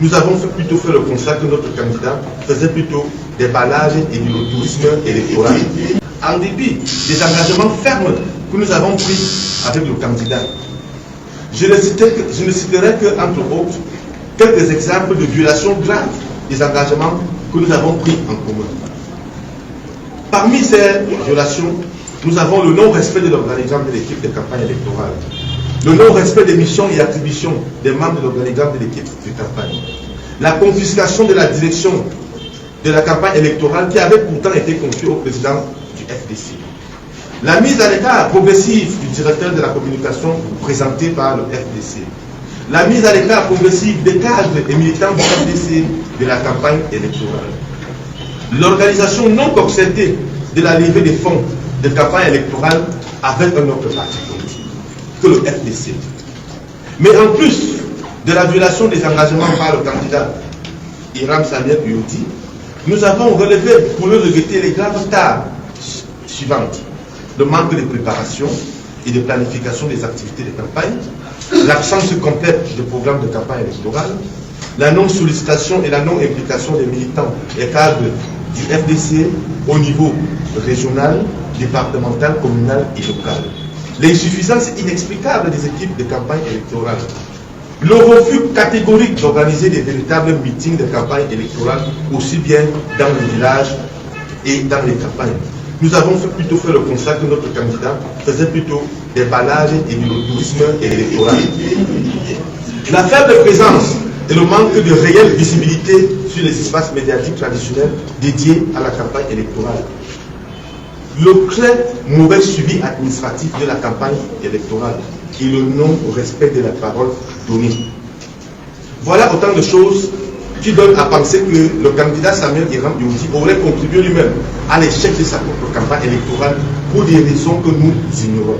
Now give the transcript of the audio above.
nous avons plutôt fait le constat que notre candidat faisait plutôt des ballages et du tourisme électoral. En dépit des engagements fermes que nous avons pris avec le candidat, je ne citerai que, entre autres, quelques exemples de violations graves des engagements que nous avons pris en commun. Parmi ces violations, nous avons le non-respect de l'organigramme de l'équipe de campagne électorale, le non-respect des missions et attributions des membres de l'organigramme de l'équipe de campagne, la confiscation de la direction de la campagne électorale qui avait pourtant été confiée au président du FDC, la mise à l'écart progressive du directeur de la communication présenté par le FDC, la mise à l'écart progressive des cadres et militants du FDC de la campagne électorale, l'organisation non concertée de la levée des fonds de campagne électorale avec un autre parti politique que le FDC. Mais en plus de la violation des engagements par le candidat Hiram Samuel Uyoti, nous avons relevé pour le regretter les graves tares suivantes: le manque de préparation et de planification des activités de campagne, l'absence complète de programme de campagne électorale, la non-sollicitation et la non-implication des militants et cadres du FDC au niveau régional, départemental, communal et local, l'insuffisance inexplicable des équipes de campagne électorale, le refus catégorique d'organiser des véritables meetings de campagne électorale aussi bien dans les villages et dans les campagnes. Nous avons plutôt fait le constat que notre candidat faisait plutôt des ballages et du tourisme électoral. La faible présence et le manque de réelle visibilité sur les espaces médiatiques traditionnels dédiés à la campagne électorale, le très mauvais suivi administratif de la campagne électorale et le non-respect de la parole donnée. Voilà autant de choses qui donnent à penser que le candidat Samuel Hiram Uyoti aurait contribué lui-même à l'échec de sa propre campagne électorale pour des raisons que nous ignorons.